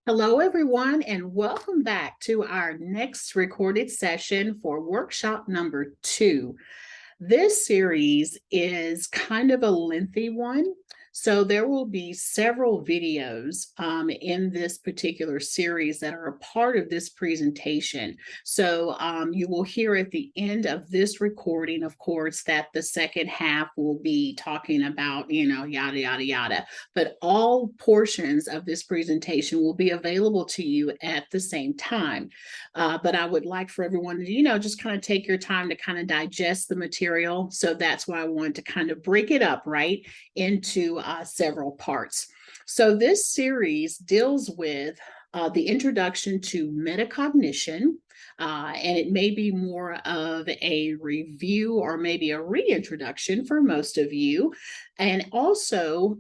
Hello, everyone, and welcome back to our next recorded session for workshop number 2. This series is kind of a lengthy one, so there will be several videos in this particular series that are a part of this presentation. So you will hear at the end of this recording, of course, that the second half will be talking about, yada, yada, yada. But all portions of this presentation will be available to you at the same time. But I would like for everyone to, just kind of take your time to kind of digest the material. So that's why I wanted to kind of break it up, right, into several parts. So this series deals with the introduction to metacognition, and it may be more of a review or maybe a reintroduction for most of you, and also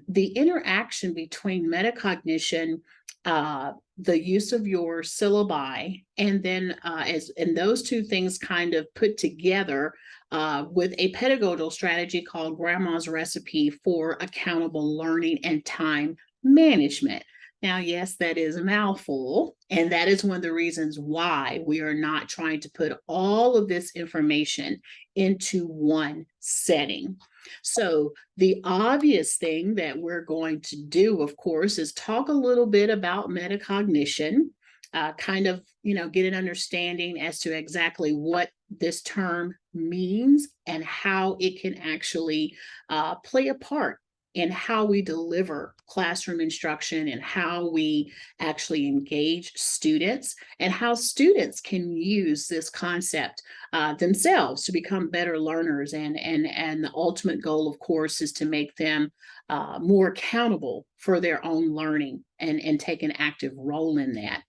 the interaction between metacognition, the use of your syllabi, and then and those two things kind of put together with a pedagogical strategy called Grandma's Recipe for Accountable Learning and Time Management. Now, yes, that is a mouthful, and that is one of the reasons why we are not trying to put all of this information into one setting. So the obvious thing that we're going to do, of course, is talk a little bit about metacognition, kind of, get an understanding as to exactly what this term means and how it can actually play a part in how we deliver classroom instruction and how we actually engage students and how students can use this concept themselves to become better learners. And the ultimate goal, of course, is to make them more accountable for their own learning and take an active role in that.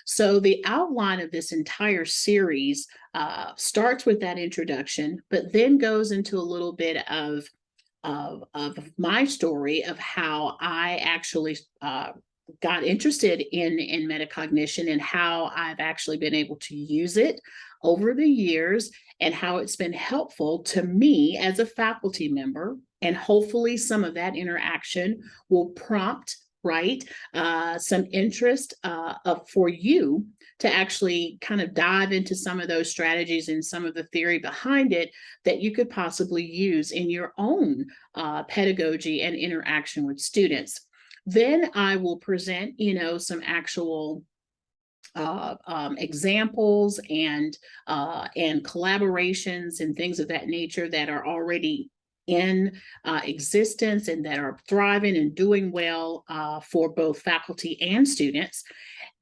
So the outline of this entire series starts with that introduction, but then goes into a little bit of my story of how I actually got interested in metacognition and how I've actually been able to use it over the years and how it's been helpful to me as a faculty member. And hopefully some of that interaction will prompt, right, some interest for you to actually kind of dive into some of those strategies and some of the theory behind it that you could possibly use in your own pedagogy and interaction with students. Then I will present, some actual examples and collaborations and things of that nature that are already in existence and that are thriving and doing well for both faculty and students.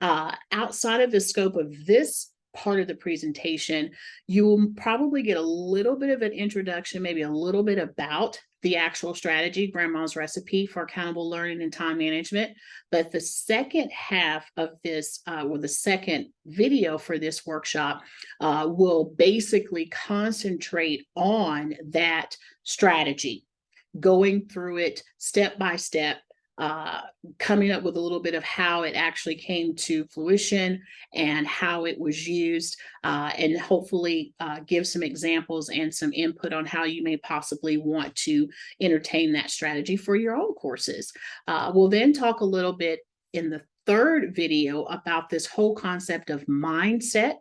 Outside of the scope of this part of the presentation, you will probably get a little bit of an introduction, maybe a little bit about the actual strategy, Grandma's Recipe for Accountable Learning and Time Management. But the second half of this, or the second video for this workshop, will basically concentrate on that strategy, going through it step by step, coming up with a little bit of how it actually came to fruition and how it was used, and hopefully give some examples and some input on how you may possibly want to entertain that strategy for your own courses. We'll then talk a little bit in the third video about this whole concept of mindset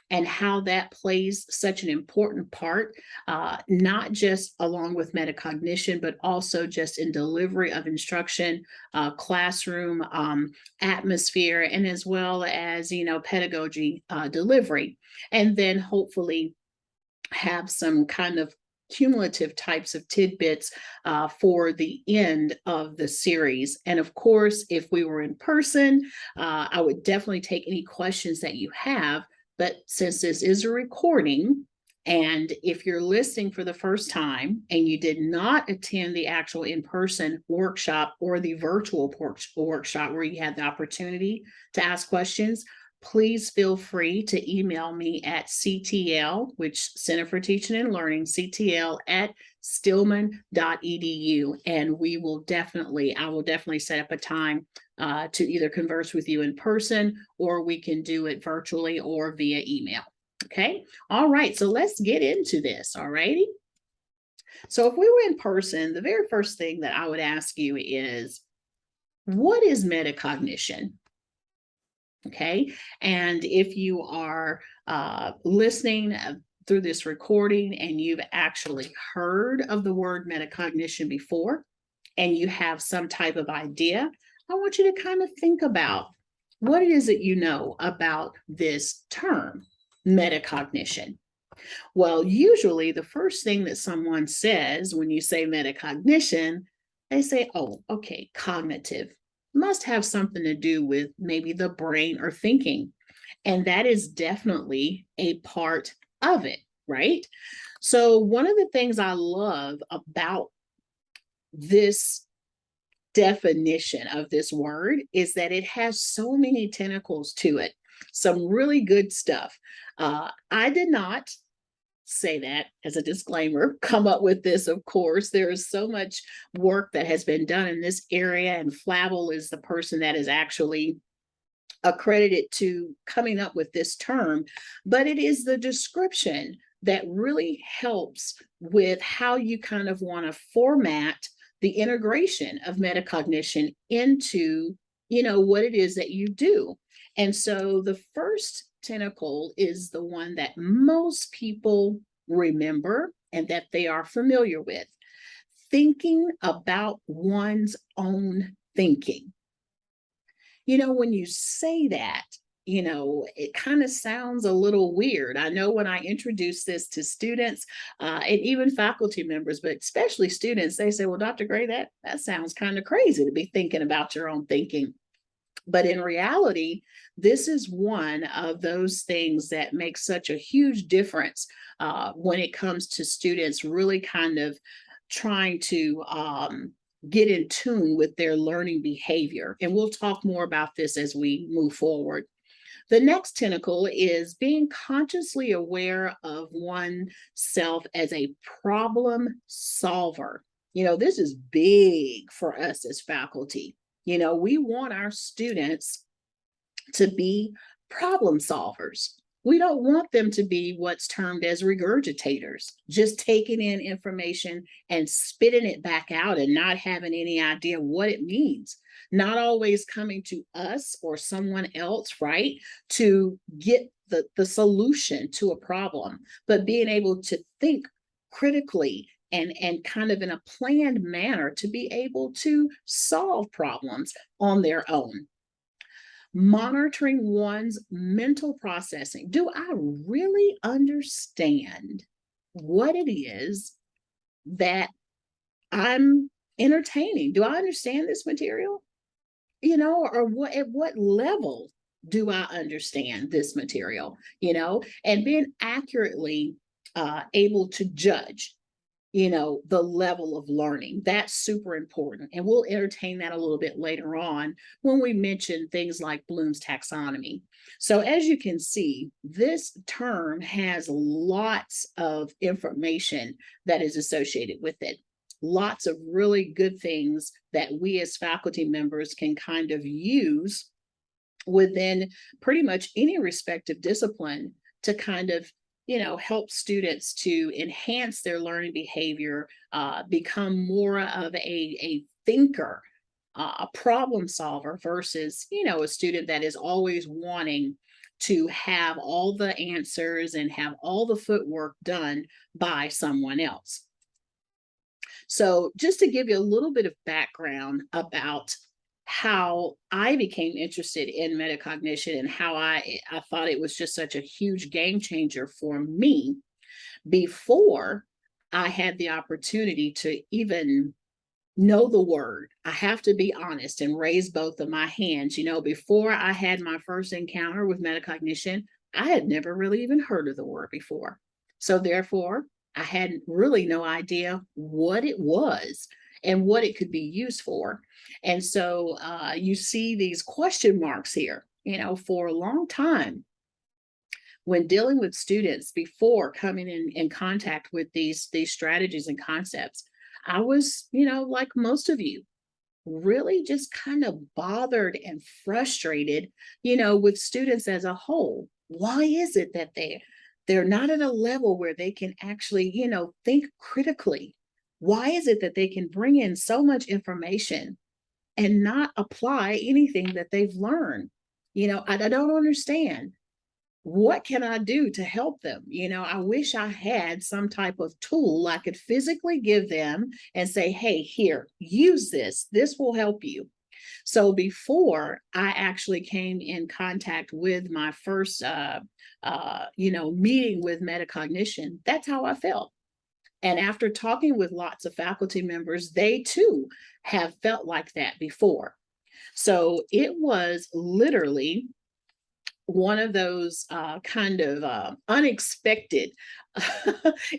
and how that plays such an important part, not just along with metacognition, but also just in delivery of instruction, classroom atmosphere, and as well as, pedagogy delivery. And then hopefully have some kind of cumulative types of tidbits for the end of the series. And of course, if we were in person, I would definitely take any questions that you have. But since this is a recording, and if you're listening for the first time and you did not attend the actual in-person workshop or the virtual workshop where you had the opportunity to ask questions, please feel free to email me at CTL, which Center for Teaching and Learning, CTL at stillman.edu. And I will definitely set up a time to either converse with you in person, or we can do it virtually or via email. Okay. All right. So let's get into this. All righty. So if we were in person, the very first thing that I would ask you is, what is metacognition? Okay. And if you are listening through this recording and you've actually heard of the word metacognition before and you have some type of idea, I want you to kind of think about what it is that you know about this term, metacognition. Well, usually the first thing that someone says when you say metacognition, they say, oh, okay, cognitive. Must have something to do with maybe the brain or thinking. And that is definitely a part of it, right? So, one of the things I love about this definition of this word is that it has so many tentacles to it, some really good stuff. I did not say that as a disclaimer, come up with this, of course. There is so much work that has been done in this area, and Flavel is the person that is actually accredited to coming up with this term, but it is the description that really helps with how you kind of want to format the integration of metacognition into, what it is that you do. And so the first tentacle is the one that most people remember and that they are familiar with. Thinking about one's own thinking. When you say that, it kind of sounds a little weird. I know when I introduce this to students and even faculty members, but especially students, they say, well, Dr. Gray, that sounds kind of crazy to be thinking about your own thinking. But in reality, this is one of those things that makes such a huge difference when it comes to students really kind of trying to get in tune with their learning behavior. And we'll talk more about this as we move forward. The next tentacle is being consciously aware of oneself as a problem solver. This is big for us as faculty. We want our students to be problem solvers. We don't want them to be what's termed as regurgitators, just taking in information and spitting it back out and not having any idea what it means. Not always coming to us or someone else, right, to get the solution to a problem, but being able to think critically and kind of in a planned manner to be able to solve problems on their own. Monitoring one's mental processing. Do I really understand what it is that I'm entertaining? Do I understand this material? Or at what level do I understand this material? And being accurately able to judge the level of learning. That's super important. And we'll entertain that a little bit later on when we mention things like Bloom's taxonomy. So as you can see, this term has lots of information that is associated with it. Lots of really good things that we as faculty members can kind of use within pretty much any respective discipline to kind of help students to enhance their learning behavior, become more of a thinker, a problem solver versus, a student that is always wanting to have all the answers and have all the footwork done by someone else. So just to give you a little bit of background about how I became interested in metacognition and how I thought it was just such a huge game changer for me before I had the opportunity to even know the word. I have to be honest and raise both of my hands. Before I had my first encounter with metacognition, I had never really even heard of the word before. So therefore, I had really no idea what it was and what it could be used for. And so you see these question marks here, for a long time when dealing with students before coming in contact with these strategies and concepts. I was, like most of you, really just kind of bothered and frustrated, with students as a whole. Why is it that they're not at a level where they can actually, think critically? Why is it that they can bring in so much information and not apply anything that they've learned? I don't understand. What can I do to help them? I wish I had some type of tool I could physically give them and say, hey, here, use this. This will help you. So before I actually came in contact with my first, meeting with metacognition, that's how I felt. And after talking with lots of faculty members, they too have felt like that before. So it was literally one of those kind of unexpected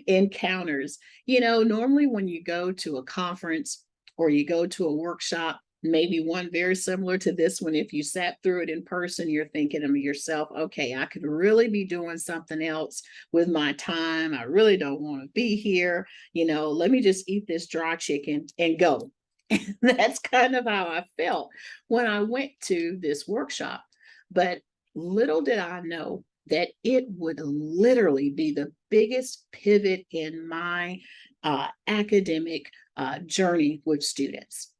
encounters. Normally when you go to a conference or you go to a workshop, maybe one very similar to this one, if you sat through it in person, you're thinking to yourself, okay, I could really be doing something else with my time. I really don't want to be here. Let me just eat this dry chicken and go. And that's kind of how I felt when I went to this workshop. But little did I know that it would literally be the biggest pivot in my academic journey with students.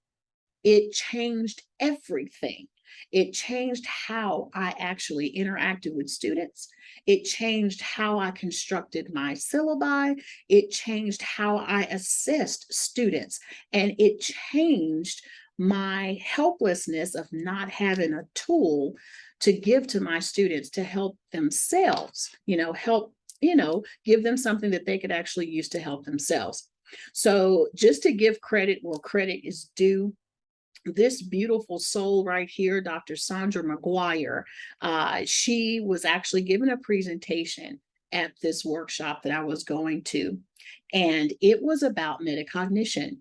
It changed everything. It changed how I actually interacted with students. It changed how I constructed my syllabi. It changed how I assessed students. And it changed my helplessness of not having a tool to give to my students to help themselves, give them something that they could actually use to help themselves. So just to give credit where credit is due, this beautiful soul right here, Dr. Sandra Mcguire, she was actually given a presentation at this workshop that I was going to, and it was about metacognition.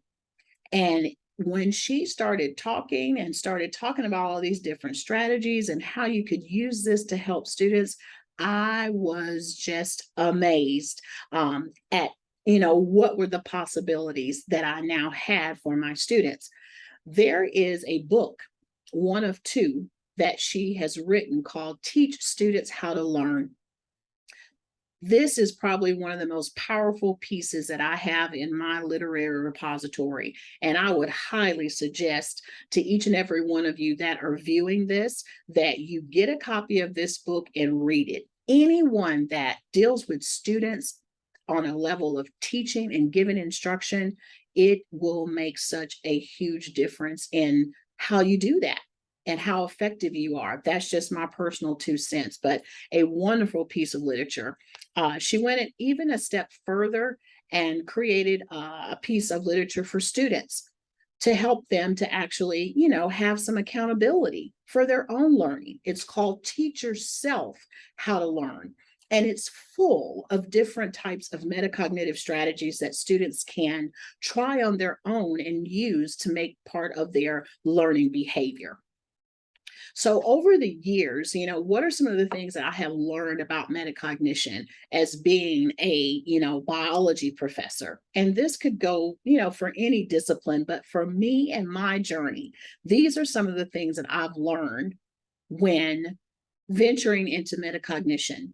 And when she started talking about all these different strategies and how you could use this to help students, I was just amazed at what were the possibilities that I now had for my students. There is a book, one of two, that she has written called Teach Students How to Learn. This is probably one of the most powerful pieces that I have in my literary repository. And I would highly suggest to each and every one of you that are viewing this, that you get a copy of this book and read it. Anyone that deals with students on a level of teaching and giving instruction, it will make such a huge difference in how you do that and how effective you are. That's just my personal 2 cents, but a wonderful piece of literature. She went even a step further and created a piece of literature for students to help them to actually, have some accountability for their own learning. It's called Teach Yourself How to Learn. And it's full of different types of metacognitive strategies that students can try on their own and use to make part of their learning behavior. So over the years, what are some of the things that I have learned about metacognition as being a, biology professor? And this could go, for any discipline, but for me and my journey, these are some of the things that I've learned when venturing into metacognition.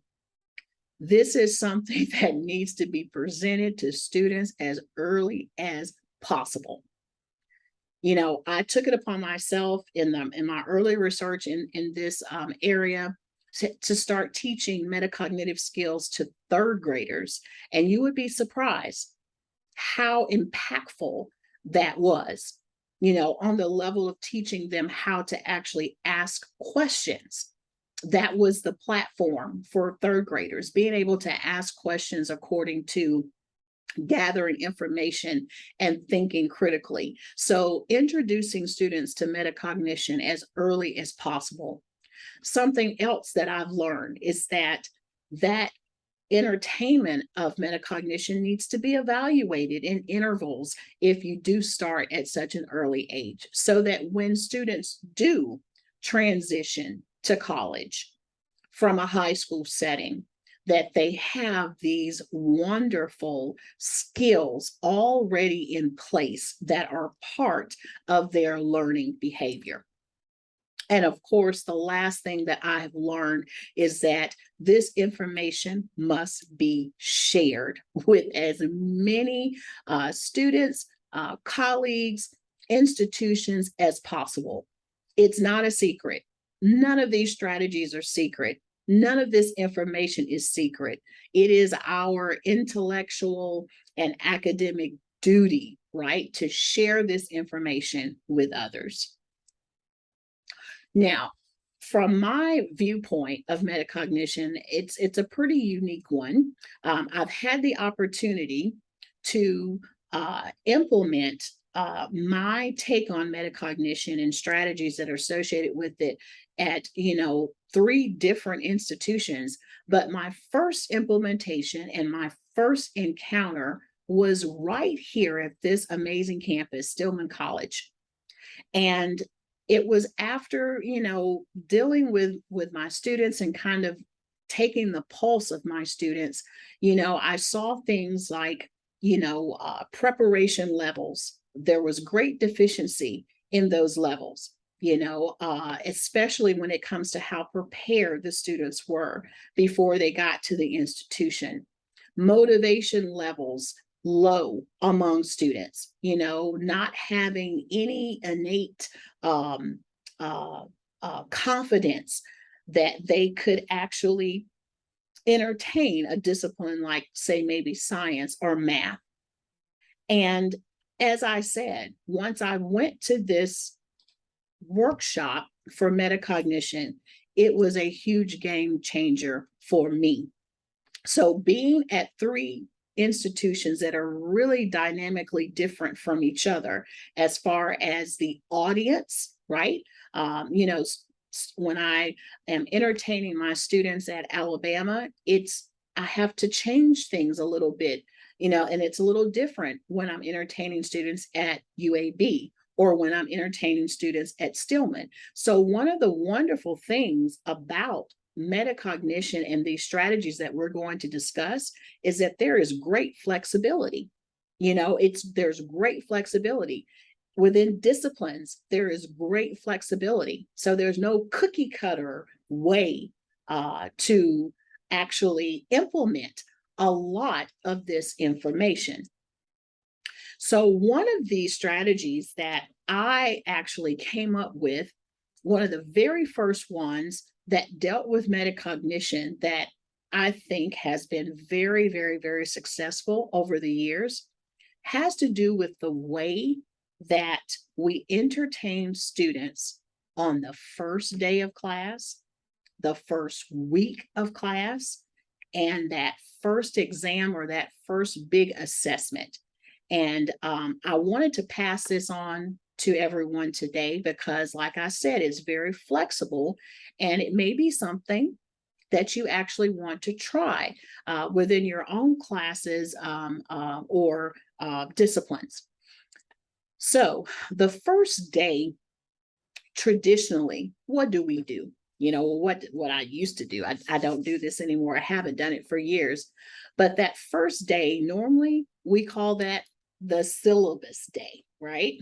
This is something that needs to be presented to students as early as possible. I took it upon myself in my early research in this area to start teaching metacognitive skills to third graders. And you would be surprised how impactful that was, on the level of teaching them how to actually ask questions. That was the platform for third graders, being able to ask questions according to gathering information and thinking critically. So introducing students to metacognition as early as possible. Something else that I've learned is that entertainment of metacognition needs to be evaluated in intervals if you do start at such an early age, so that when students do transition to college from a high school setting, that they have these wonderful skills already in place that are part of their learning behavior. And of course, the last thing that I have learned is that this information must be shared with as many students, colleagues, institutions as possible. It's not a secret. None of these strategies are secret. None of this information is secret. It is our intellectual and academic duty, right, to share this information with others. Now, from my viewpoint of metacognition, it's a pretty unique one. I've had the opportunity to implement my take on metacognition and strategies that are associated with it at 3 different institutions. But my first implementation and my first encounter was right here at this amazing campus, Stillman College. And it was after dealing with my students and kind of taking the pulse of my students. I saw things like preparation levels. There was great deficiency in those levels, especially when it comes to how prepared the students were before they got to the institution. Motivation levels low among students, not having any innate confidence that they could actually entertain a discipline like, say, maybe science or math. And as I said, once I went to this workshop for metacognition, it was a huge game changer for me. So being at 3 institutions that are really dynamically different from each other as far as the audience, right? When I am entertaining my students at Alabama, I have to change things a little bit, and it's a little different when I'm entertaining students at UAB or when I'm entertaining students at Stillman. So one of the wonderful things about metacognition and these strategies that we're going to discuss is that there is great flexibility. There's great flexibility within disciplines. There is great flexibility. So there's no cookie cutter way to actually implement a lot of this information. So one of these strategies that I actually came up with, one of the very first ones that dealt with metacognition that I think has been very, very, very successful over the years, has to do with the way that we entertain students on the first day of class, the first week of class, and that first exam or that first big assessment. And I wanted to pass this on to everyone today because, like I said, it's very flexible and it may be something that you actually want to try within your own classes or disciplines. So the first day, traditionally, what do we do? What I used to do. I don't do this anymore. I haven't done it for years. But that first day, normally we call that the syllabus day, right?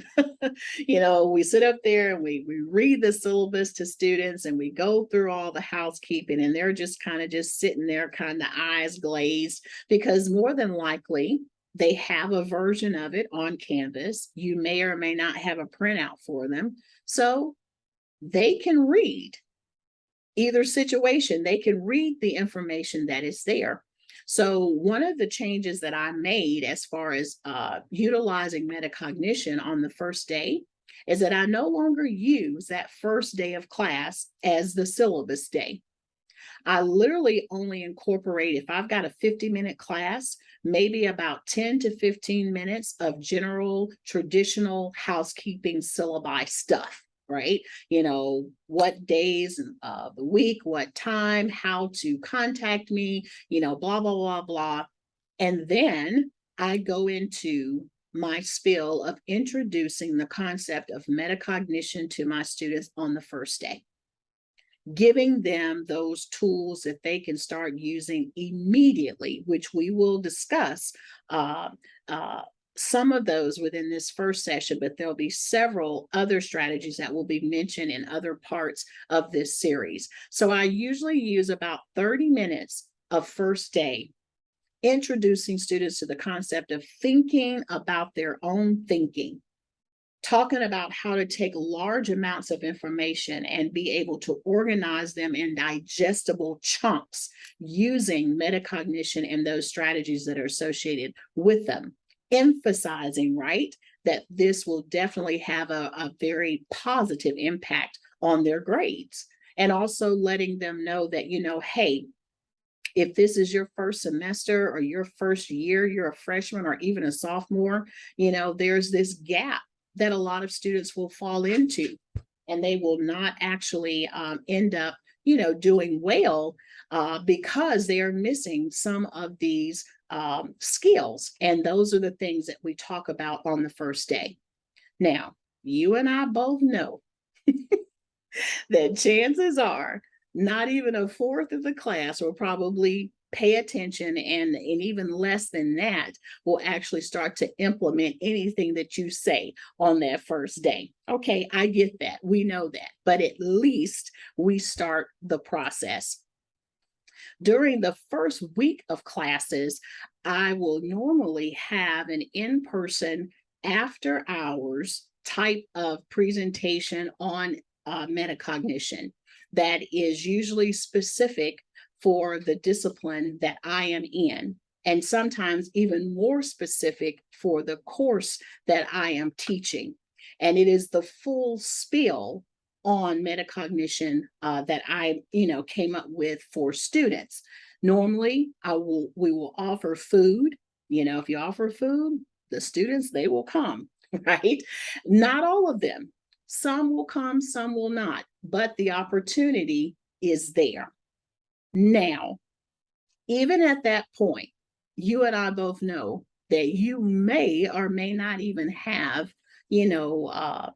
We sit up there and we read the syllabus to students and we go through all the housekeeping, and they're just kind of just sitting there, kind of eyes glazed, because more than likely they have a version of it on Canvas. You may or may not have a printout for them. So they can read either situation. They can read the information that is there. So one of the changes that I made as far as utilizing metacognition on the first day is that I no longer use that first day of class as the syllabus day. I literally only incorporate, if I've got a 50-minute class, maybe about 10 to 15 minutes of general traditional housekeeping syllabi stuff, right? What days of the week, what time, how to contact me, blah, blah, blah, blah. And then I go into my spiel of introducing the concept of metacognition to my students on the first day, giving them those tools that they can start using immediately, which we will discuss some of those within this first session, but there'll be several other strategies that will be mentioned in other parts of this series. So I usually use about 30 minutes of first day introducing students to the concept of thinking about their own thinking. talking about how to take large amounts of information and be able to organize them in digestible chunks using metacognition and those strategies that are associated with them, emphasizing, right, that this will definitely have a very positive impact on their grades. And also letting them know that, hey, if this is your first semester or your first year, you're a freshman or even a sophomore, there's this gap that a lot of students will fall into, and they will not actually end up, doing well because they are missing some of these skills. And those are the things that we talk about on the first day. Now, you and I both know that chances are not even a fourth of the class will probably pay attention, and even less than that will actually start to implement anything that you say on that first day. Okay, I get that. We know that. But at least we start the process. During the first week of classes, I will normally have an in-person after hours type of presentation on metacognition that is usually specific for the discipline that I am in, and sometimes even more specific for the course that I am teaching. And it is the full spiel on metacognition that I, came up with for students. Normally, we will offer food. If you offer food, the students, they will come, right? Not all of them. Some will come, some will not, but the opportunity is there. Now, even at that point, you and I both know that you may or may not even have, anywhere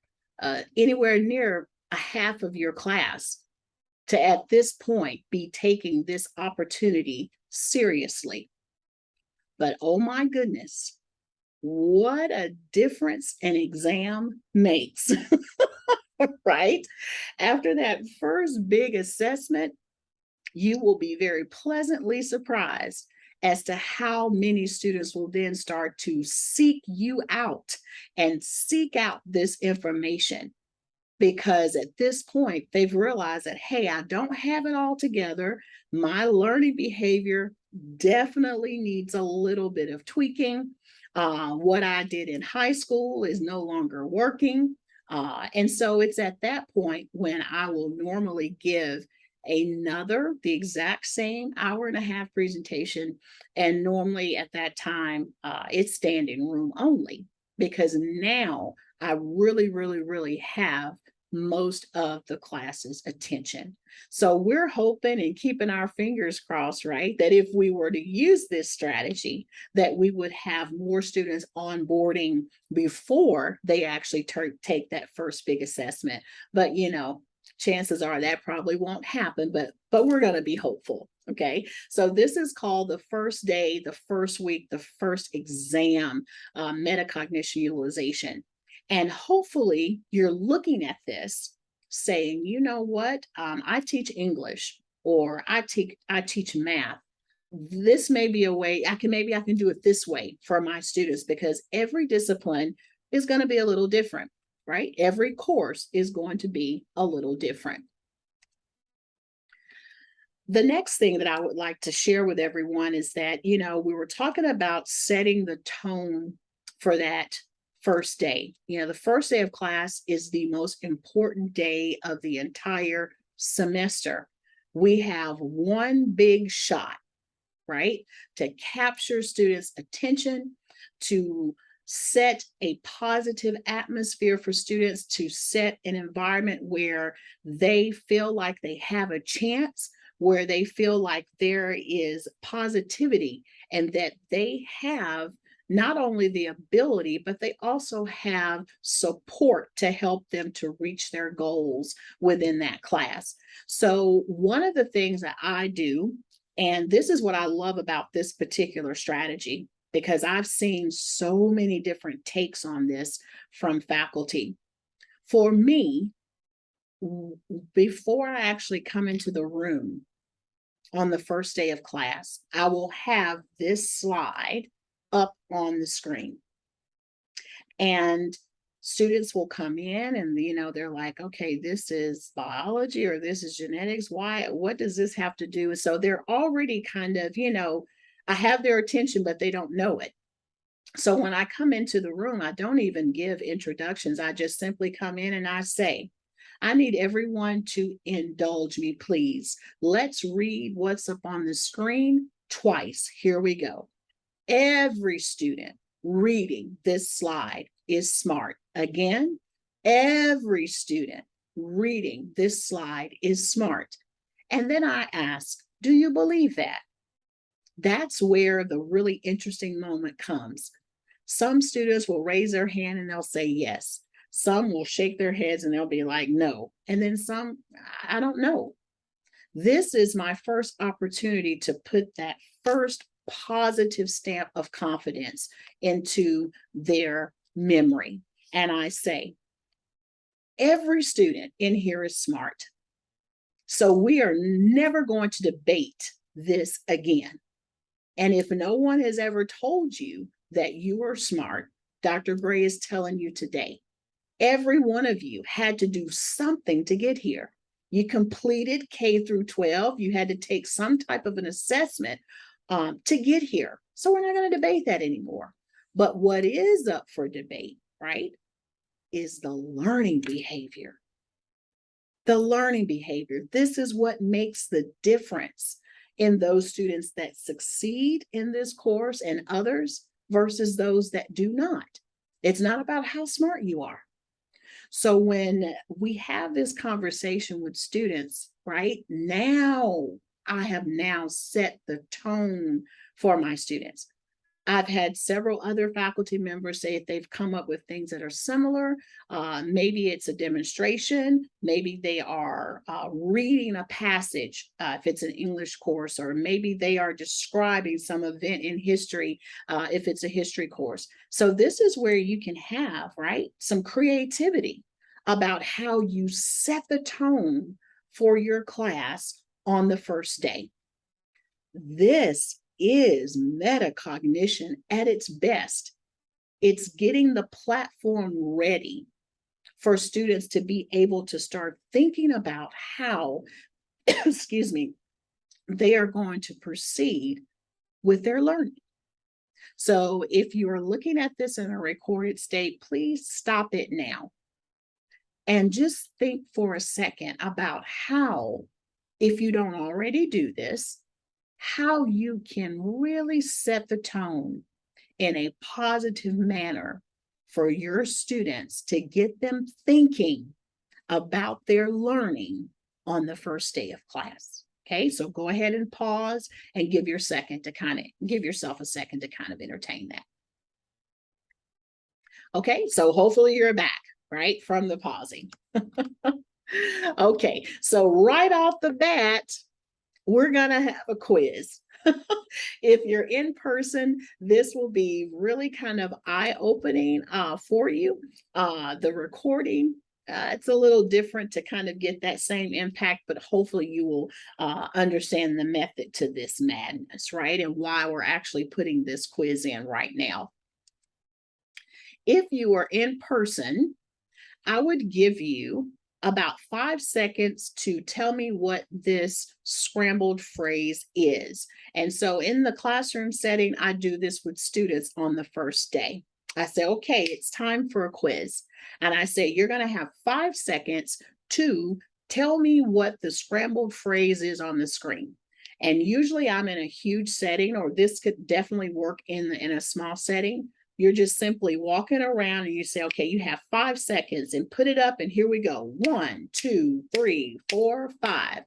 near a half of your class to at this point be taking this opportunity seriously. But oh my goodness, what a difference an exam makes, right? After that first big assessment, you will be very pleasantly surprised as to how many students will then start to seek you out and seek out this information. Because at this point, they've realized that, hey, I don't have it all together. My learning behavior definitely needs a little bit of tweaking. What I did in high school is no longer working. And so it's at that point when I will normally give the exact same hour and a half presentation. And normally at that time, it's standing room only, because now I really, really, really have most of the class's attention. So we're hoping and keeping our fingers crossed, right, that if we were to use this strategy, that we would have more students onboarding before they actually take that first big assessment. But chances are that probably won't happen, but we're going to be hopeful. Okay, so this is called the first day, the first week, the first exam, metacognition utilization. And hopefully you're looking at this saying, you know what, I teach English, or I teach math. This may be a way I can do it this way for my students, because every discipline is going to be a little different, right? Every course is going to be a little different. The next thing that I would like to share with everyone is that, we were talking about setting the tone for that first day. The first day of class is the most important day of the entire semester. We have one big shot, right, to capture students' attention, to set a positive atmosphere for students, to set an environment where they feel like they have a chance, where they feel like there is positivity, and that they have not only the ability, but they also have support to help them to reach their goals within that class. So one of the things that I do, and this is what I love about this particular strategy, because I've seen so many different takes on this from faculty. For me, before I actually come into the room on the first day of class, I will have this slide up on the screen. And Students will come in and, they're like, okay, this is biology or this is genetics. What does this have to do? So they're already kind of, I have their attention, but they don't know it. So when I come into the room, I don't even give introductions. I just simply come in and I say, I need everyone to indulge me, please. Let's read what's up on the screen twice. Here we go. Every student reading this slide is smart. Again, every student reading this slide is smart. And then I ask, do you believe that? That's where the really interesting moment comes. Some students will raise their hand and they'll say yes. Some will shake their heads and they'll be like, no. And then some, I don't know. This is my first opportunity to put that first positive stamp of confidence into their memory. And I say, every student in here is smart. So we are never going to debate this again. And if no one has ever told you that you are smart, Dr. Gray is telling you today, every one of you had to do something to get here. You completed K through 12. You had to take some type of an assessment to get here. So we're not going to debate that anymore. But what is up for debate, right, is the learning behavior. The learning behavior. This is what makes the difference in those students that succeed in this course and others versus those that do not. It's not about how smart you are. So when we have this conversation with students, right, now I have now set the tone for my students. I've had several other faculty members say if they've come up with things that are similar, maybe it's a demonstration, maybe they are reading a passage if it's an English course, or maybe they are describing some event in history if it's a history course. So this is where you can have, right, some creativity about how you set the tone for your class on the first day. This is metacognition at its best. It's getting the platform ready for students to be able to start thinking about how, excuse me, they are going to proceed with their learning. So if you are looking at this in a recorded state, please stop it now and just think for a second about how, if you don't already do this, how you can really set the tone in a positive manner for your students to get them thinking about their learning on the first day of class. Okay, so go ahead and pause and give yourself a second to kind of entertain that. Okay, so hopefully you're back, right, from the pausing. Okay, so right off the bat, we're gonna have a quiz. If you're in person, this will be really kind of eye-opening for you. The recording, it's a little different to kind of get that same impact, but hopefully you will understand the method to this madness, right? And why we're actually putting this quiz in right now. If you are in person, I would give you about 5 seconds to tell me what this scrambled phrase is. And so in the classroom setting, I do this with students on the first day. I say, okay, it's time for a quiz. And I say, you're going to have 5 seconds to tell me what the scrambled phrase is on the screen. And usually I'm in a huge setting, or this could definitely work in a small setting. You're just simply walking around and you say, okay, you have 5 seconds and put it up, and here we go. 1, 2, 3, 4, 5.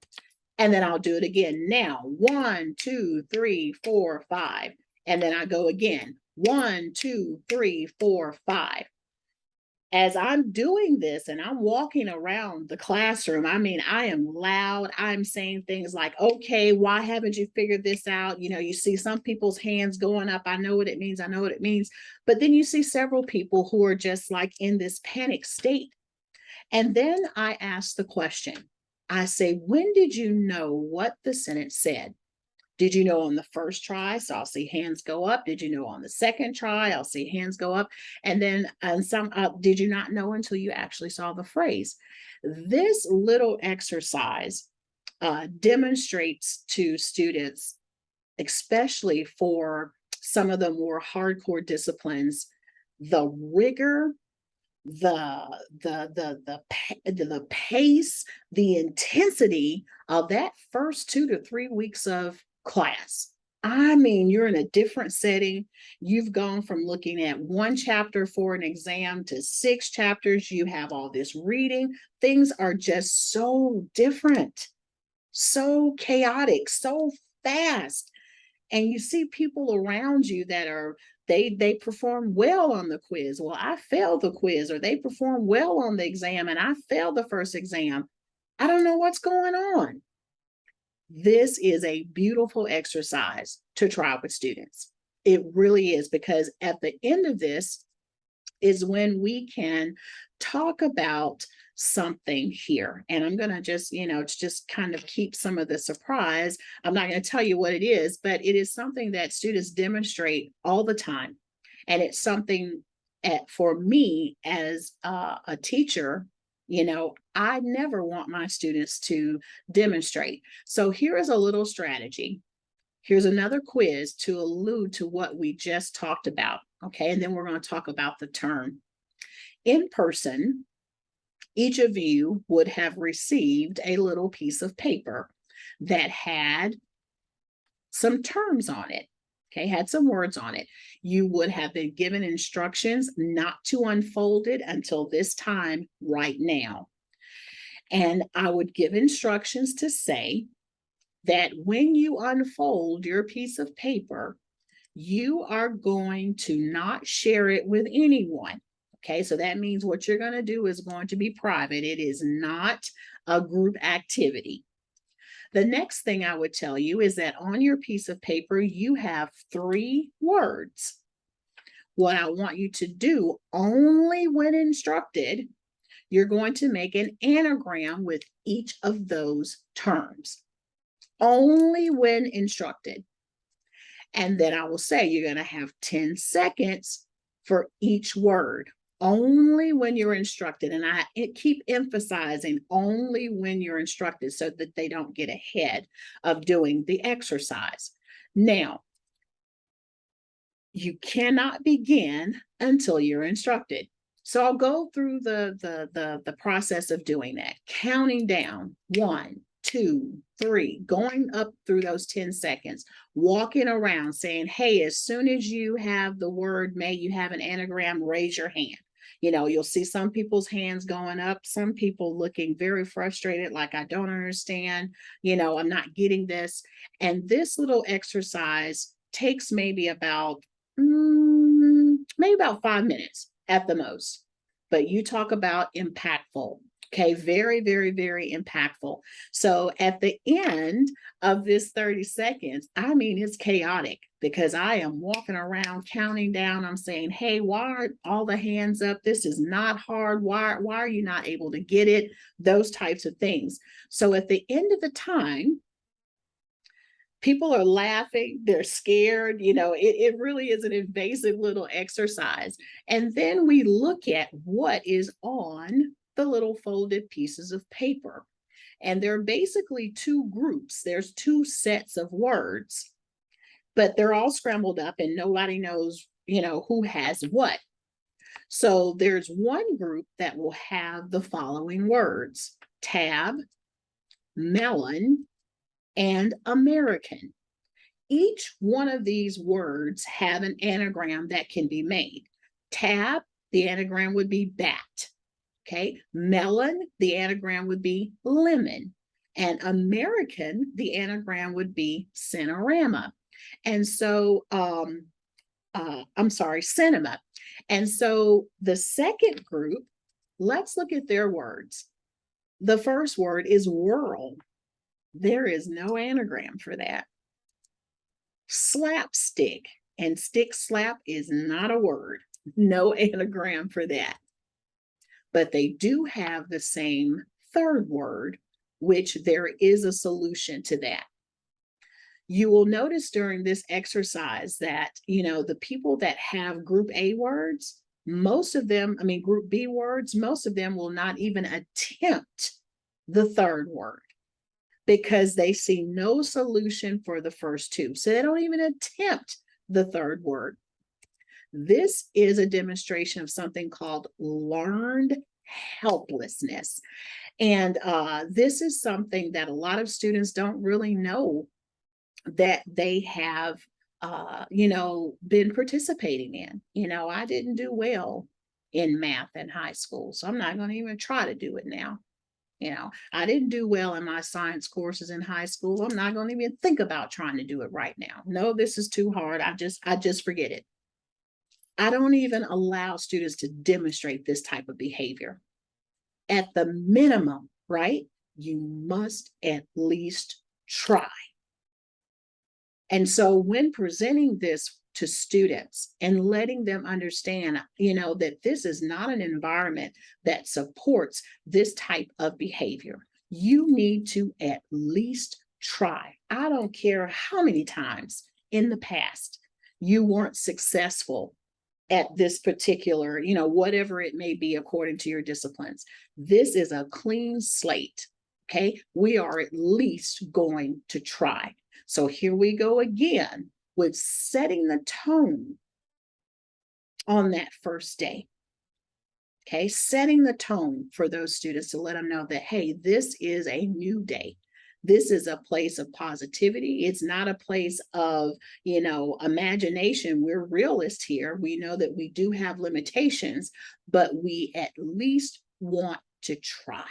And then I'll do it again. Now, 1, 2, 3, 4, 5. And then I go again. 1, 2, 3, 4, 5. As I'm doing this and I'm walking around the classroom, I mean, I am loud. I'm saying things like, okay, why haven't you figured this out? You know, you see some people's hands going up. I know what it means. I know what it means. But then you see several people who are just like in this panic state. And then I ask the question. I say, when did you know what the sentence said? Did you know on the first try? So I'll see hands go up. Did you know on the second try? I'll see hands go up. And then did you not know until you actually saw the phrase? This little exercise demonstrates to students, especially for some of the more hardcore disciplines, the rigor, the pace, the intensity of that first 2 to 3 weeks of class. I mean, you're in a different setting. You've gone from looking at 1 chapter for an exam to 6 chapters. You have all this reading. Things are just so different, so chaotic, so fast. And you see people around you that are they perform well on the quiz. Well, I failed the quiz, or they perform well on the exam and I failed the first exam. I don't know what's going on. This is a beautiful exercise to try with students. It really is, because at the end of this is when we can talk about something here. And I'm going to just, just kind of keep some of the surprise. I'm not going to tell you what it is, but it is something that students demonstrate all the time. And it's something for me as a teacher, I never want my students to demonstrate. So here is a little strategy. Here's another quiz to allude to what we just talked about. Okay, and then we're going to talk about the term. In person, each of you would have received a little piece of paper that had some terms on it. Okay, had some words on it. You would have been given instructions not to unfold it until this time right now. And I would give instructions to say that when you unfold your piece of paper, you are going to not share it with anyone. Okay, so that means what you're going to do is going to be private. It is not a group activity. The next thing I would tell you is that on your piece of paper, you have 3 words. What I want you to do, only when instructed, you're going to make an anagram with each of those terms. Only when instructed. And then I will say you're going to have 10 seconds for each word, only when you're instructed. And I keep emphasizing only when you're instructed so that they don't get ahead of doing the exercise. Now, you cannot begin until you're instructed. So I'll go through the process of doing that, counting down 1, 2, 3, going up through those 10 seconds, walking around saying, hey, as soon as you have the word may you have an anagram, raise your hand. You'll see some people's hands going up, some people looking very frustrated, like I don't understand, I'm not getting this. And this little exercise takes maybe about 5 minutes at the most. But you talk about impactful. Okay, very, very, very impactful. So at the end of this 30 seconds, I mean, it's chaotic because I am walking around counting down. I'm saying, hey, why aren't all the hands up? This is not hard. Why are you not able to get it? Those types of things. So at the end of the time, people are laughing, they're scared, it really is an invasive little exercise. And then we look at what is on the little folded pieces of paper. And there are basically 2 groups. There's 2 sets of words, but they're all scrambled up and nobody knows, who has what. So there's one group that will have the following words: tab, melon, and American. Each one of these words have an anagram that can be made. Tab, the anagram would be bat. Okay. Melon, the anagram would be lemon. And American, the anagram would be cinerama. And so, cinema. And so the second group, let's look at their words. The first word is whirl. There is no anagram for that. Slapstick, and stick slap is not a word. No anagram for that. But they do have the same third word, which there is a solution to that. You will notice during this exercise that, the people that have group A words, most of them, group B words, most of them will not even attempt the third word because they see no solution for the first two. So they don't even attempt the third word. This is a demonstration of something called learned helplessness. And this is something that a lot of students don't really know that they have, been participating in. I didn't do well in math in high school, so I'm not going to even try to do it now. I didn't do well in my science courses in high school. I'm not going to even think about trying to do it right now. No, this is too hard. I just forget it. I don't even allow students to demonstrate this type of behavior. At the minimum, right? You must at least try. And so when presenting this to students and letting them understand, that this is not an environment that supports this type of behavior, you need to at least try. I don't care how many times in the past you weren't successful at this particular, whatever it may be according to your disciplines. This is a clean slate. Okay. We are at least going to try. So here we go again with setting the tone on that first day. Okay. Setting the tone for those students to let them know that, hey, this is a new day. This is a place of positivity. It's not a place of, imagination. We're realists here. We know that we do have limitations, but we at least want to try.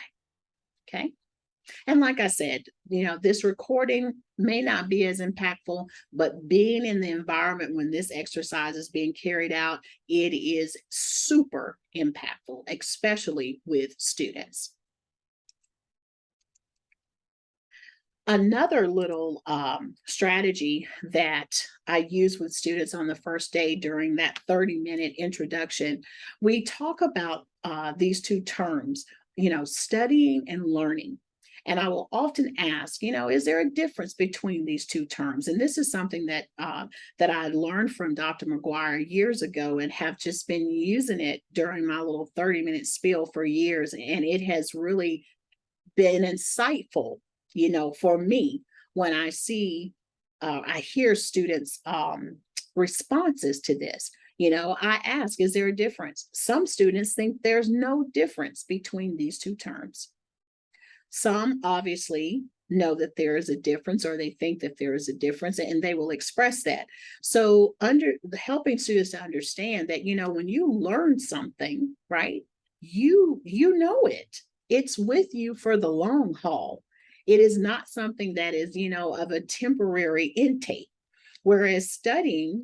Okay. And like I said, this recording may not be as impactful, but being in the environment when this exercise is being carried out, it is super impactful, especially with students. Another little strategy that I use with students on the first day during that 30-minute introduction, we talk about these two terms, studying and learning. And I will often ask, is there a difference between these two terms? And this is something that I learned from Dr. Mcguire years ago and have just been using it during my little 30-minute spiel for years. And it has really been insightful, for me when I hear students' responses to this. I ask, is there a difference? Some students think there's no difference between these two terms. Some obviously know that there is a difference, or they think that there is a difference, and they will express that. So helping students to understand that, when you learn something, right, you know it. It's with you for the long haul. It is not something that is, of a temporary intake. Whereas studying,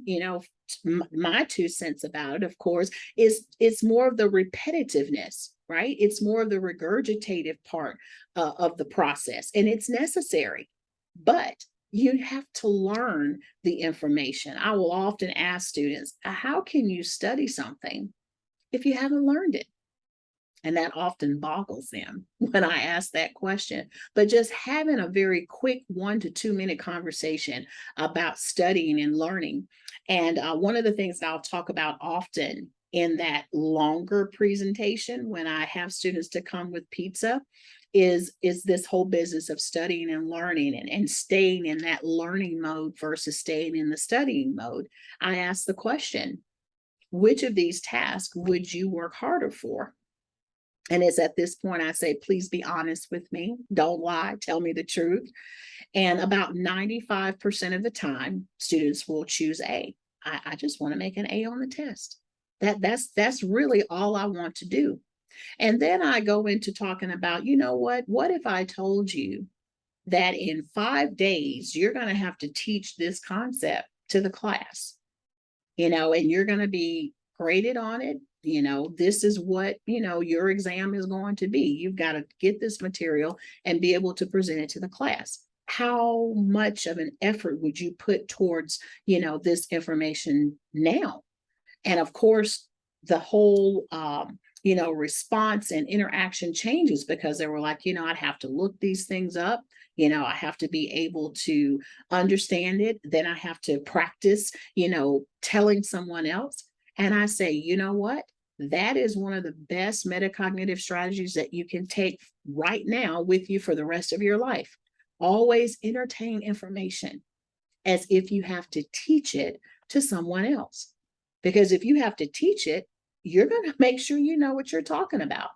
my 2 cents about it, of course, is it's more of the repetitiveness, right? It's more of the regurgitative part of the process, and it's necessary. But you have to learn the information. I will often ask students, how can you study something if you haven't learned it? And that often boggles them when I ask that question. But just having a very quick 1 to 2 minute conversation about studying and learning. And one of the things that I'll talk about often in that longer presentation when I have students to come with pizza is this whole business of studying and learning and staying in that learning mode versus staying in the studying mode. I ask the question, which of these tasks would you work harder for? And it's at this point I say, please be honest with me. Don't lie. Tell me the truth. And about 95% of the time, students will choose A. I just want to make an A on the test. That's really all I want to do. And then I go into talking about, what if I told you that in 5 days, you're going to have to teach this concept to the class, and you're going to be graded on it. This is what, your exam is going to be. You've got to get this material and be able to present it to the class. How much of an effort would you put towards, this information now? And of course, the whole response and interaction changes because they were like, I'd have to look these things up. I have to be able to understand it. Then I have to practice, telling someone else. And I say, you know what? That is one of the best metacognitive strategies that you can take right now with you for the rest of your life. Always entertain information as if you have to teach it to someone else. Because if you have to teach it, you're going to make sure you know what you're talking about.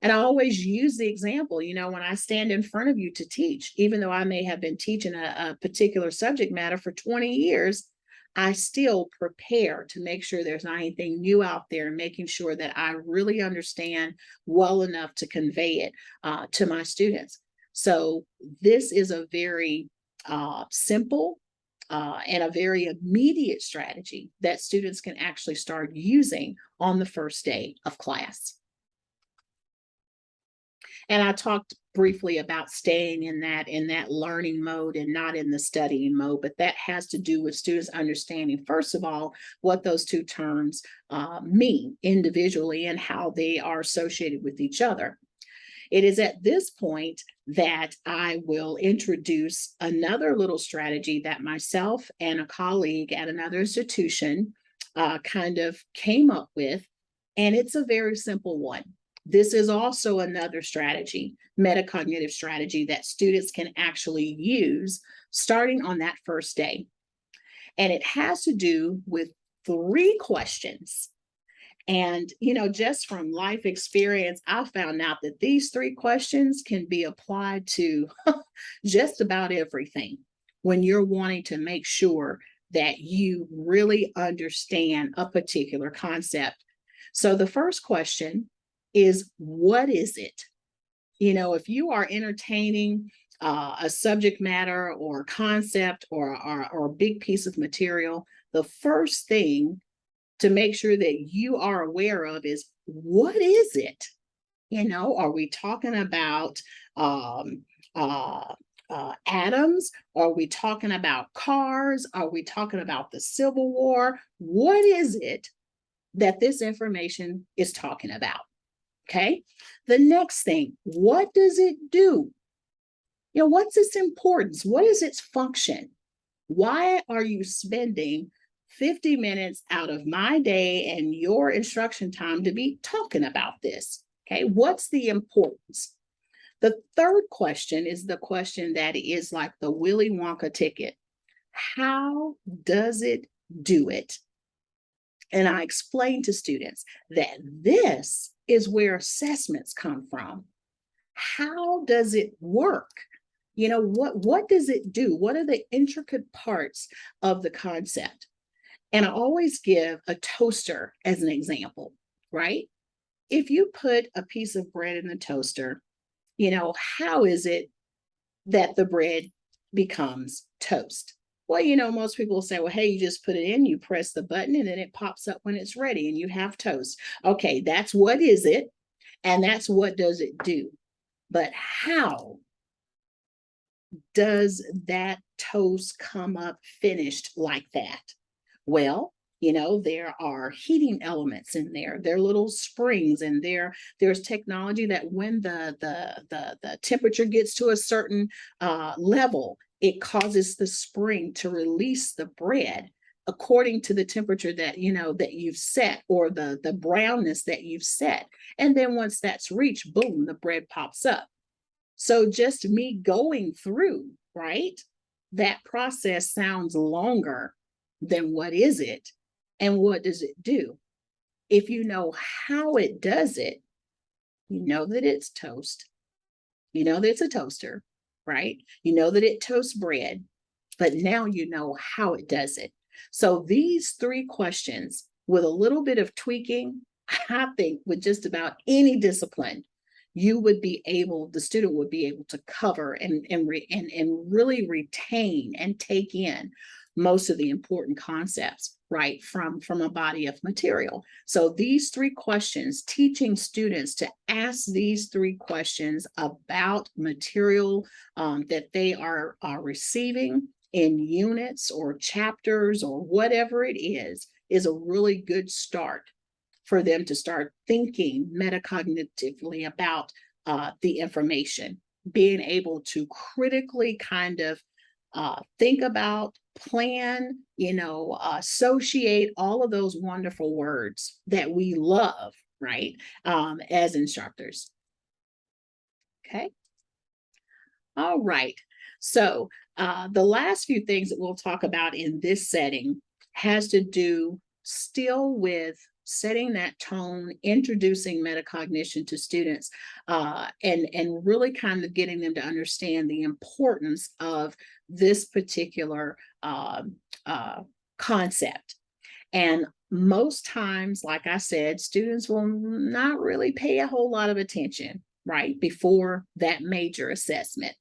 And I always use the example, when I stand in front of you to teach, even though I may have been teaching a particular subject matter for 20 years, I still prepare to make sure there's not anything new out there, and making sure that I really understand well enough to convey it to my students. So this is a very simple and a very immediate strategy that students can actually start using on the first day of class. And I talked briefly about staying in that learning mode and not in the studying mode, but that has to do with students understanding, first of all, what those two terms mean individually and how they are associated with each other. It is at this point that I will introduce another little strategy that myself and a colleague at another institution kind of came up with, and it's a very simple one. This is also another strategy, metacognitive strategy, that students can actually use starting on that first day. And it has to do with 3 questions. And, just from life experience, I found out that these 3 questions can be applied to just about everything when you're wanting to make sure that you really understand a particular concept. So the first question is, what is it? If you are entertaining a subject matter or concept or a big piece of material, the first thing to make sure that you are aware of is, what is it? Are we talking about atoms? Are we talking about cars? Are we talking about the Civil War? What is it that this information is talking about? Okay. The next thing, what does it do? What's its importance? What is its function? Why are you spending 50 minutes out of my day and your instruction time to be talking about this? Okay. What's the importance? The third question is the question that is like the Willy Wonka ticket. How does it do it? And I explain to students that this is where assessments come from. How does it work? What does it do? What are the intricate parts of the concept? And I always give a toaster as an example, right? If you put a piece of bread in the toaster, how is it that the bread becomes toast? Well, most people will say, well, hey, you just put it in, you press the button, and then it pops up when it's ready and you have toast. Okay, that's what is it, and that's what does it do. But how does that toast come up finished like that? Well, there are heating elements in there. There are little springs, and there's technology that when the temperature gets to a certain level, it causes the spring to release the bread according to the temperature that that you've set, or the brownness that you've set. And then once that's reached, boom, the bread pops up. So just me going through, right, that process sounds longer than what is it and what does it do. If you know how it does it, you know that it's toast. You know that it's a toaster, right? You know that it toasts bread, but now you know how it does it. So these 3 questions, with a little bit of tweaking, I think with just about any discipline, the student would be able to cover and really retain and take in most of the important concepts, right, from a body of material. So these 3 questions, teaching students to ask these 3 questions about material that they are receiving in units or chapters or whatever it is a really good start for them to start thinking metacognitively about the information, being able to critically kind of think about, plan, associate all of those wonderful words that we love, right? As instructors. Okay. All right. So the last few things that we'll talk about in this setting has to do still with setting that tone, introducing metacognition to students, and really kind of getting them to understand the importance of this particular concept. And most times, like I said, students will not really pay a whole lot of attention, right, before that major assessment.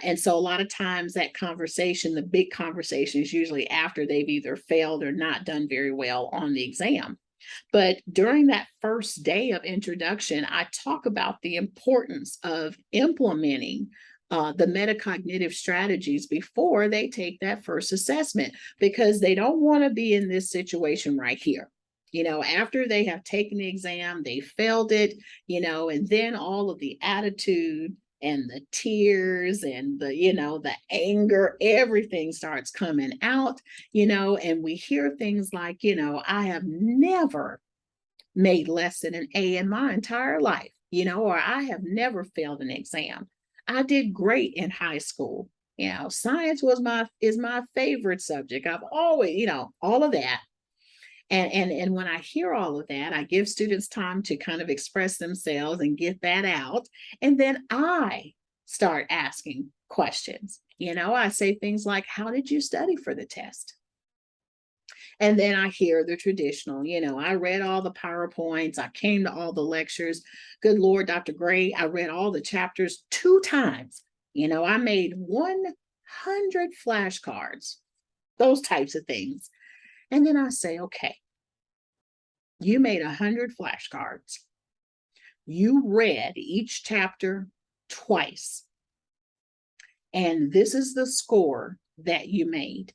And so a lot of times that conversation, the big conversation, is usually after they've either failed or not done very well on the exam. But during that first day of introduction, I talk about the importance of implementing the metacognitive strategies before they take that first assessment, because they don't want to be in this situation right here. After they have taken the exam, they failed it, and then all of the attitude and the tears and the anger, everything starts coming out, and we hear things like, I have never made less than an A in my entire life, or I have never failed an exam. I did great in high school. Science is my favorite subject. I've always, all of that. And when I hear all of that, I give students time to kind of express themselves and get that out. And then I start asking questions. I say things like, how did you study for the test? And then I hear the traditional, I read all the PowerPoints. I came to all the lectures. Good Lord, Dr. Gray, I read all the chapters 2 times. I made 100 flashcards, those types of things. And then I say, okay, you made 100 flashcards. You read each chapter twice. And this is the score that you made.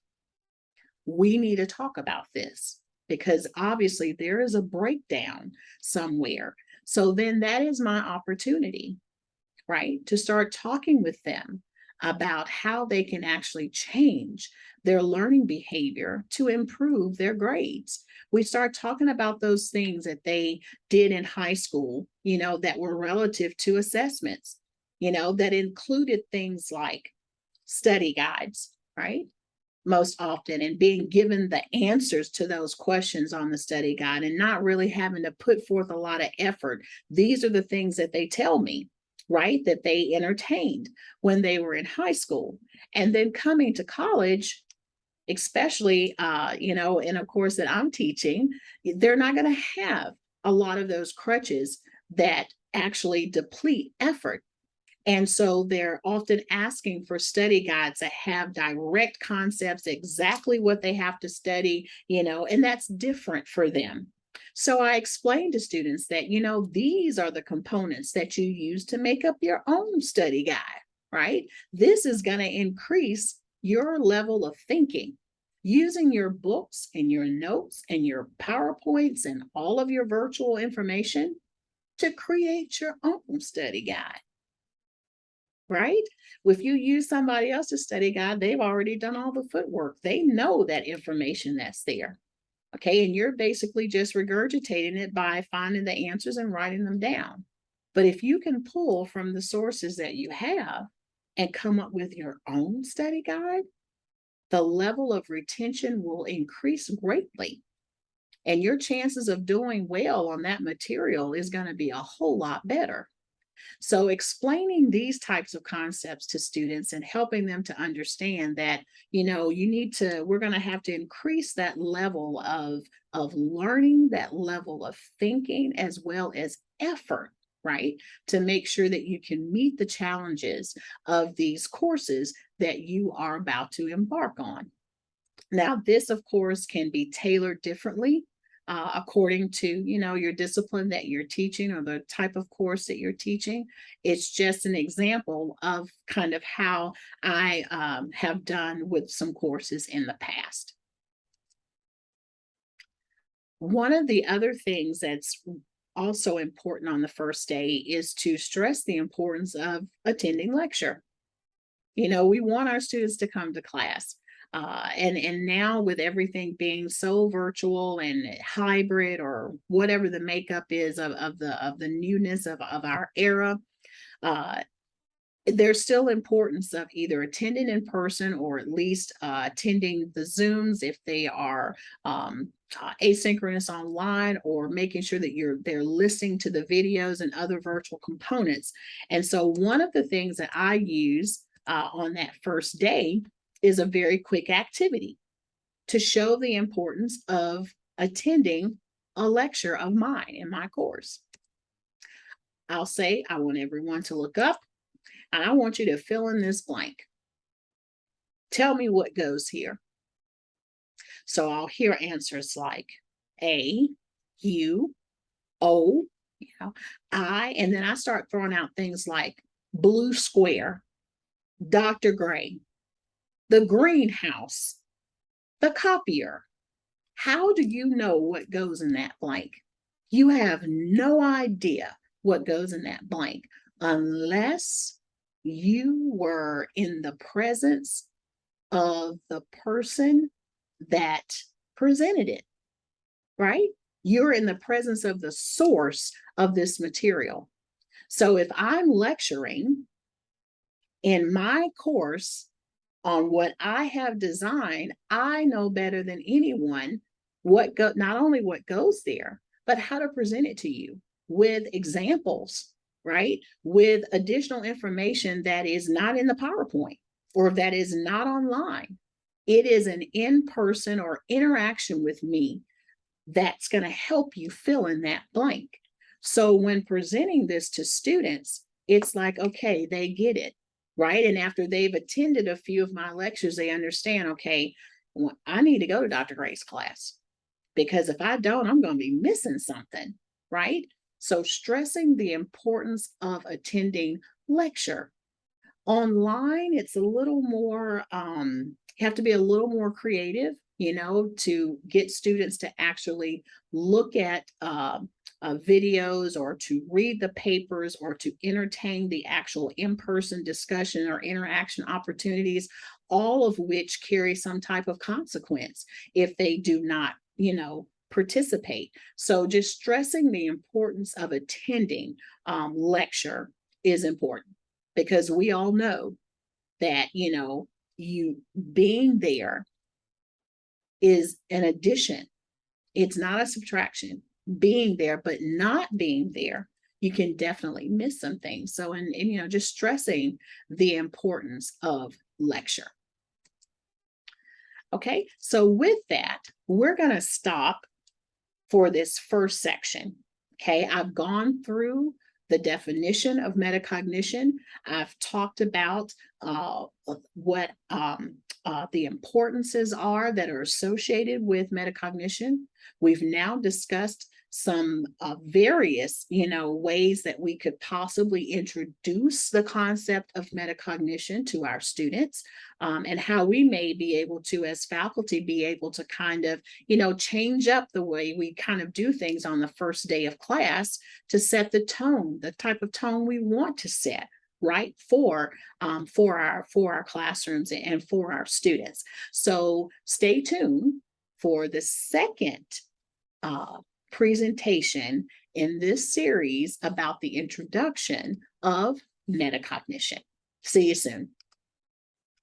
We need to talk about this, because obviously there is a breakdown somewhere. So then that is my opportunity, right, to start talking with them about how they can actually change their learning behavior to improve their grades. We start talking about those things that they did in high school, that were relative to assessments, that included things like study guides, right? Most often, and being given the answers to those questions on the study guide and not really having to put forth a lot of effort. These are the things that they tell me, right, that they entertained when they were in high school. And then coming to college, especially, in a course that I'm teaching, they're not going to have a lot of those crutches that actually deplete effort. And so they're often asking for study guides that have direct concepts, exactly what they have to study, and that's different for them. So I explain to students that, these are the components that you use to make up your own study guide, right? This is going to increase your level of thinking. Using your books and your notes and your PowerPoints and all of your virtual information to create your own study guide. Right? If you use somebody else's study guide, they've already done all the footwork. They know that information that's there. Okay. And you're basically just regurgitating it by finding the answers and writing them down. But if you can pull from the sources that you have and come up with your own study guide, the level of retention will increase greatly. And your chances of doing well on that material is going to be a whole lot better. So explaining these types of concepts to students and helping them to understand that, we're going to have to increase that level of learning, that level of thinking, as well as effort, right? To make sure that you can meet the challenges of these courses that you are about to embark on. Now, this, of course, can be tailored differently according to your discipline that you're teaching or the type of course that you're teaching. It's just an example of kind of how I have done with some courses in the past. One of the other things that's also important on the first day is to stress the importance of attending lecture. We want our students to come to class. And now with everything being so virtual and hybrid or whatever the makeup is of the newness of our era, uh, there's still importance of either attending in person or at least attending the Zooms if they are asynchronous online, or making sure that they're listening to the videos and other virtual components. And so one of the things that I use on that first day is a very quick activity to show the importance of attending a lecture of mine in my course. I'll say, I want everyone to look up, and I want you to fill in this blank. Tell me what goes here. So I'll hear answers like A, U, O, I, and then I start throwing out things like blue square, Dr. Gray, the greenhouse, the copier. How do you know what goes in that blank? You have no idea what goes in that blank unless you were in the presence of the person that presented it, right? You're in the presence of the source of this material. So if I'm lecturing in my course on what I have designed, I know better than anyone not only what goes there, but how to present it to you with examples, right? With additional information that is not in the PowerPoint or that is not online. It is an in-person or interaction with me that's going to help you fill in that blank. So when presenting this to students, it's like, okay, they get it, right? And after they've attended a few of my lectures, they understand, okay, well, I need to go to Dr. Gray's class, because if I don't, I'm going to be missing something, right? So stressing the importance of attending lecture. Online, it's a little more, you have to be a little more creative, to get students to actually look at videos, or to read the papers, or to entertain the actual in-person discussion or interaction opportunities, all of which carry some type of consequence if they do not, participate. So just stressing the importance of attending lecture is important, because we all know that, you being there is an addition. It's not a subtraction. Being there, but not being there, you can definitely miss some things. So, and just stressing the importance of lecture. Okay, so with that, we're going to stop for this first section. Okay, I've gone through the definition of metacognition. I've talked about what the importances are that are associated with metacognition. We've now discussed some various, ways that we could possibly introduce the concept of metacognition to our students, and how we may be able to, as faculty, be able to kind of, change up the way we kind of do things on the first day of class to set the tone, the type of tone we want to set, right, for our classrooms and for our students. So stay tuned for the second presentation in this series about the introduction of metacognition. See you soon.